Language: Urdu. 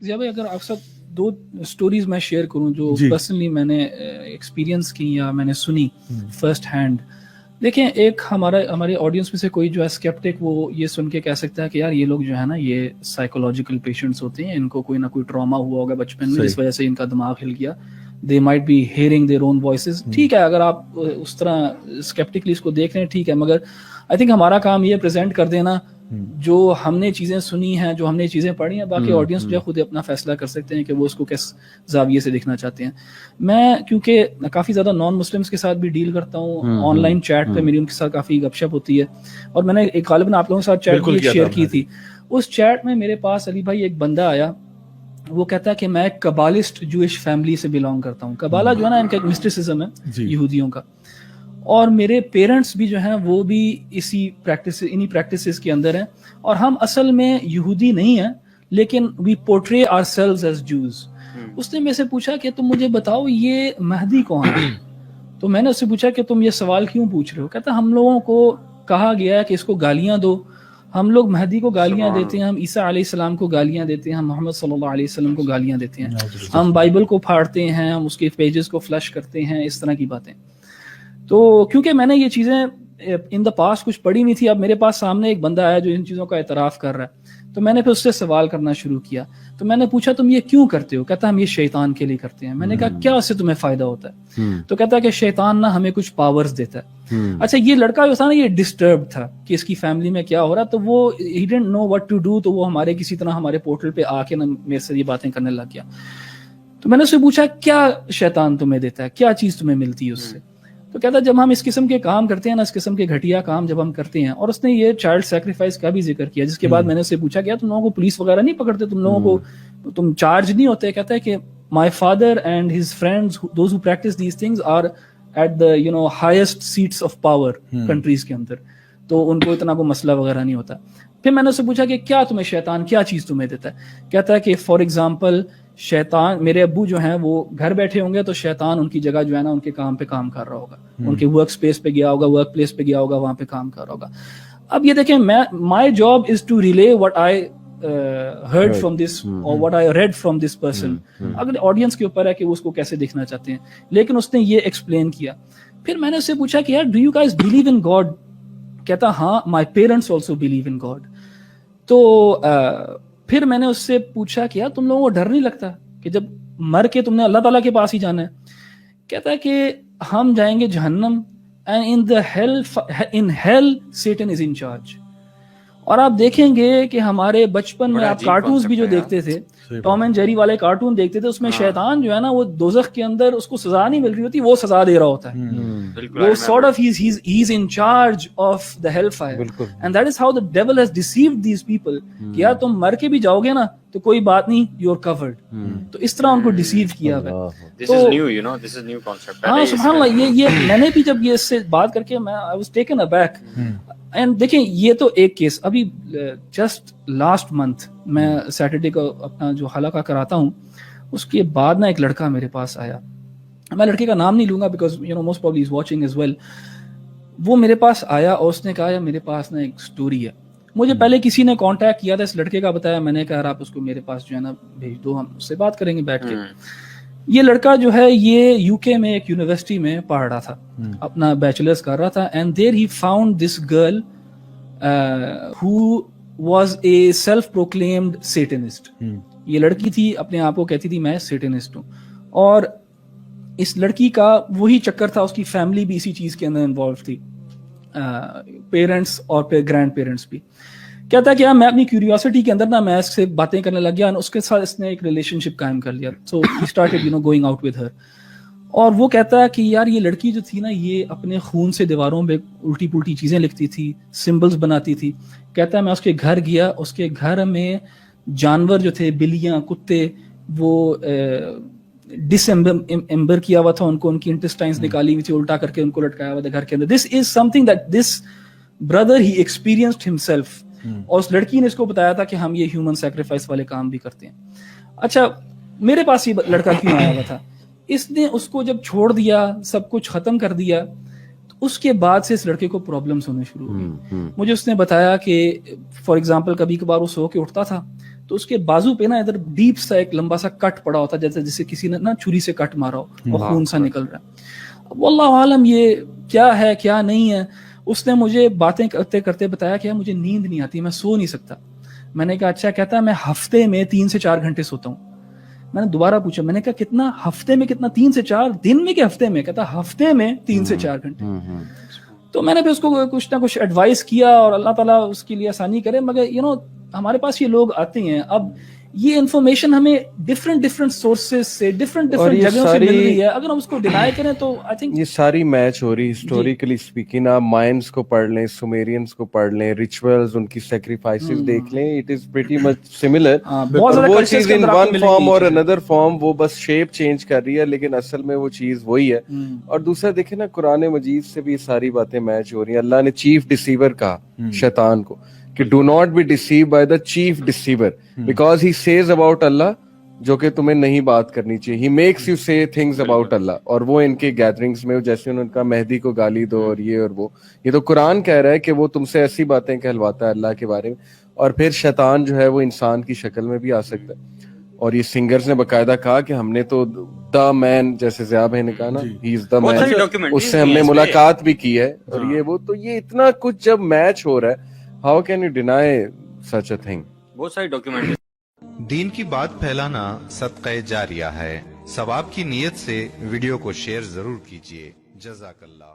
ضیاء بھائی اگر آپ سب دو سٹوریز میں شیئر کروں جو پرسنلی میں نے ایکسپیرینس کی یا میں نے سنی فرسٹ ہینڈ. دیکھیں ایک ہمارے آڈینس میں سے کوئی جو ہے اسکیپٹک وہ یہ سن کے کہہ سکتا ہے کہ یار یہ لوگ جو ہے نا یہ سائیکولوجیکل پیشنٹس ہوتے ہیں, ان کو کوئی نہ کوئی ٹراما ہوا ہوگا بچپن میں جس وجہ سے ان کا دماغ ہل گیا. They might be hearing their own voices. ٹھیک ہے اگر آپ اس طرح اسکیپٹکلی اس کو دیکھ رہے ہیں ٹھیک ہے, مگر آئی تھنک ہمارا کام یہ پریزنٹ کر دینا جو ہم نے چیزیں سنی ہیں, جو ہم نے چیزیں پڑھی ہیں. باقی آڈینس جو ہے خود اپنا فیصلہ کر سکتے ہیں کہ وہ اس کو کس زاویے سے دیکھنا چاہتے ہیں. میں کیونکہ کافی زیادہ نان مسلمس کے ساتھ بھی ڈیل کرتا ہوں, آن لائن چیٹ پہ میری ان کے ساتھ کافی گپ شپ ہوتی ہے, اور میں نے ایک غالباً آپ لوگوں کے ساتھ چیٹ بھی شیئر کی تھی. اس چیٹ میں میرے پاس علی بھائی ایک بندہ آیا, وہ کہتا ہے کہ میں ایک کبالسٹ جوئش فیملی سے بلانگ کرتا ہوں. کبالہ جو ہے نا ان کا ایک مسٹسزم ہے یہودیوں کا, اور میرے پیرنٹس بھی جو ہیں وہ بھی انہی پریکٹسز کے اندر ہیں, اور ہم اصل میں یہودی نہیں ہیں لیکن وی پورٹری آور سیلوز ایز جوز. اس نے میرے سے پوچھا کہ تم مجھے بتاؤ یہ مہدی کون ہے؟ تو میں نے اس سے پوچھا کہ تم یہ سوال کیوں پوچھ رہے ہو؟ کہتا ہم لوگوں کو کہا گیا ہے کہ اس کو گالیاں دو. ہم لوگ مہدی کو گالیاں دیتے ہیں, ہم عیسیٰ علیہ السلام کو گالیاں دیتے ہیں, ہم محمد صلی اللہ علیہ وسلم کو گالیاں دیتے ہیں, ہم بائبل کو پھاڑتے ہیں, ہم اس کے پیجز کو فلش کرتے ہیں, اس طرح کی باتیں. تو کیونکہ میں نے یہ چیزیں ان دا پاسٹ کچھ پڑھی نہیں تھی, اب میرے پاس سامنے ایک بندہ آیا جو ان چیزوں کا اعتراف کر رہا ہے, تو میں نے پھر اس سے سوال کرنا شروع کیا. تو میں نے پوچھا تم یہ کیوں کرتے ہو؟ کہتا ہم یہ شیطان کے لیے کرتے ہیں. میں نے کہا کیا اس سے تمہیں فائدہ ہوتا ہے؟ تو کہتا ہے کہ شیطان نا ہمیں کچھ پاورز دیتا ہے. اچھا یہ لڑکا جو تھا نا یہ ڈسٹربڈ تھا کہ اس کی فیملی میں کیا ہو رہا, تو وہ ہی ڈidn't know what to do, تو وہ ہمارے کسی طرح ہمارے پورٹل پہ آ کے نا میرے سے یہ باتیں کرنے لگ گیا. تو میں نے اس سے پوچھا کیا شیطان تمہیں دیتا ہے, کیا چیز تمہیں ملتی ہے اس سے؟ تو کہتا جب ہم اس قسم کے کام کرتے ہیں نا, اس قسم کے گھٹیا کام جب ہم کرتے ہیں, اور اس نے یہ چائلڈ سیکریفائس کا بھی ذکر کیا, جس کے بعد میں نے اس سے پوچھا کیا تم لوگوں کو پولیس وغیرہ نہیں پکڑتے, تم لوگوں کو تم چارج نہیں ہوتے؟ کہتا ہے کہ my father and his friends those who practice these things are at the highest seats of power countries کے اندر, تو ان کو اتنا کوئی مسئلہ وغیرہ نہیں ہوتا. پھر میں نے اس سے پوچھا کہ کیا تمہیں شیطان کیا چیز تمہیں دیتا ہے؟ کہتا ہے کہ فار ایگزامپل شیطان, میرے ابو جو ہیں وہ گھر بیٹھے ہوں گے تو شیطان ان کی جگہ جو ہے نا ان کے کام پہ کام کر رہا ہوگا, ان کے ورک اسپیس پہ گیا ہوگا, ورک پلیس پہ گیا ہوگا, وہاں پہ کام کر رہا ہوگا. اب یہ دیکھیں my job is to relay what I heard from this or what I read from this person. اگر آڈینس کے اوپر ہے کہ وہ اس کو کیسے دیکھنا چاہتے ہیں, لیکن اس نے یہ ایکسپلین کیا. پھر میں نے اس سے پوچھا کہ یار do you guys believe in God? کہتا ہاں my parents also believe in God. تو پھر میں نے اس سے پوچھا کہ یار تم لوگوں کو ڈر نہیں لگتا کہ جب مر کے تم نے اللہ تعالیٰ کے پاس ہی جانا ہے؟ کہتا ہے کہ ہم جائیں گے جہنم, and in hell Satan is in charge. اور آپ دیکھیں گے کہ ہمارے بچپن میں آپ کارٹونز بھی جو دیکھتے تھے, ٹام اینڈ جیری والے کارٹون دیکھتے تھے, اس میں شیطان جو ہے نا وہ دوزخ کے اندر اس کو سزا نہیں مل رہی ہوتی, وہ سزا دے رہا ہوتا ہے. وہ sort of he's in charge of the hellfire, and that is how the devil has deceived these people کہ یار تم مر کے بھی جاؤ گے نا تو کوئی بات نہیں, you're covered. تو اس طرح ان کو ڈیسیو کیا ہے. This is new, you know, this is new concept. ہاں سبحان اللہ, یہ میں نے بھی جب یہ اس سے بات کر کے میں I was taken aback. And دیکھیں یہ تو ایک کیس, ابھی جسٹ لاسٹ منتھ میں سیٹرڈے کو اپنا جو حلقہ کراتا ہوں, اس کے بعد نا ایک لڑکا میرے پاس آیا, میں لڑکے کا نام نہیں لوں گا because you know most probably is watching as well. وہ میرے پاس آیا اور اس نے کہا یار میرے پاس نا ایک سٹوری ہے. مجھے پہلے کسی نے کانٹیکٹ کیا تھا, اس لڑکے کا بتایا, میں نے کہا آپ اس کو میرے پاس جو ہے نا بھیج دو, ہم اس سے بات کریں گے بیٹھ کے. یہ لڑکا جو ہے یہ یو کے میں ایک یونیورسٹی میں پڑھ رہا تھا, اپنا بیچلرز کر رہا تھا, and there he found this girl who was a self-proclaimed Satanist. یہ لڑکی تھی اپنے آپ کو کہتی تھی میں سیٹنسٹ ہوں, اور اس لڑکی کا وہی چکر تھا, اس کی فیملی بھی اسی چیز کے اندر انوالو تھی, پیرنٹس اور پھر گرینڈ پیرنٹس بھی. کہتا ہے کہ میں اپنی کیوریوسٹی کے اندر نا میں اس سے باتیں کرنے لگ گیا, اس کے ساتھ اس نے ایک ریلیشن شپ قائم کر لیا. So he started going out with her. اور وہ کہتا ہے کہ یار یہ لڑکی جو تھی نا یہ اپنے خون سے دیواروں پہ الٹی پلٹی چیزیں لکھتی تھی, سمبلز بناتی تھی. کہتا ہے میں اس کے گھر گیا, اس کے گھر میں جانور جو تھے, بلیاں, کتے, وہ ڈس ایمبر کیا ہوا تھا, ان کو ان کی انٹسٹائنز نکالی ہوئی تھی, الٹا کر کے ان کو لٹکایا ہوا تھا گھر کے اندر. This is something that this brother he experienced himself. اور اس لڑکی نے اس کو بتایا تھا کہ ہم یہ ہیومن سیکریفائس والے کام بھی کرتے ہیں. اچھا میرے پاس یہ لڑکا کیوں آیا ہوا تھا؟ اس نے اس کو جب چھوڑ دیا, سب کچھ ختم کر دیا, تو اس کے بعد سے اس لڑکے کو پرابلمس ہونے شروع ہوئی. مجھے اس نے بتایا کہ فار ایگزامپل کبھی کبھار وہ سو کے اٹھتا تھا تو اس کے بازو پہ نا ادھر ڈیپ سا ایک لمبا سا کٹ پڑا ہوتا ہے, جیسے کسی نے نا چھری سے کٹ مارا ہو اور خون سا نکل رہا ہے. اب واللہ عالم یہ کیا ہے کیا نہیں ہے. اس نے مجھے باتیں کرتے کرتے بتایا کہ مجھے نیند نہیں آتی, میں سو نہیں سکتا. میں نے کہا اچھا. کہتا ہے میں ہفتے میں 3 سے 4 گھنٹے سوتا ہوں. میں نے دوبارہ پوچھا, میں نے کہا کتنا ہفتے میں کتنا, 3 سے 4 دن میں کہ ہفتے میں؟ کہتا ہفتے میں 3 سے 4 گھنٹے. تو میں نے پھر اس کو کچھ نہ کچھ ایڈوائس کیا, اور اللہ تعالیٰ اس کے لیے آسانی کرے. مگر ہمارے پاس یہ لوگ آتے ہیں, اب یہ انفارمیشن ہمیں ڈفرینٹ سورسز سے ڈفرینٹ جگہوں سے مل رہی ہے. اگر ہم اس کو ڈینائی کریں تو آئی تھنک یہ ساری میچ ہو رہی. ہسٹوریکلی اسپیکنگ آپ مائنز کو پڑھ لیں, سومیرینز کو پڑھ لیں, ریچولز ان کی سیکریفائسز دیکھ لیں, it is pretty much similar. وہ چیز ان ون فارم اور اندر فارم وہ بس شیپ چینج کر رہی ہے, لیکن اصل میں وہ چیز وہی ہے. اور دوسرا دیکھیں نا, قرآن مجید سے بھی یہ ساری باتیں میچ ہو رہی ہیں. اللہ نے چیف ڈیسیور کہا شیطان کو کہ do not be deceived by the chief deceiver, because he says about Allah جو کہ تمہیں نہیں بات کرنی چاہیے. He makes you say things about Allah. اور وہ ان کے گیدرنگز میں جیسے انہوں نے کہا مہدی کو گالی دو اور یہ اور وہ, یہ تو قرآن کہہ رہا ہے کہ وہ تم سے ایسی باتیں کہلواتا ہے اللہ کے بارے میں. اور پھر شیطان جو ہے وہ انسان کی شکل میں بھی آ سکتا ہے. اور یہ سنگرز نے باقاعدہ کہا کہ ہم نے تو دا مین, جیسے ضیاء بھائی نے کہا نا, ہی از دا مین, اس سے ہم نے ملاقات بھی کی ہے اور یہ وہ. تو یہ اتنا کچھ جب میچ ہو رہا ہے, how can you deny such a thing. بہت ساری ڈاکیومنٹری. دین کی بات پھیلانا صدقہ جاریہ ہے. ثواب کی نیت سے ویڈیو کو شیئر ضرور کیجیے. جزاک اللہ.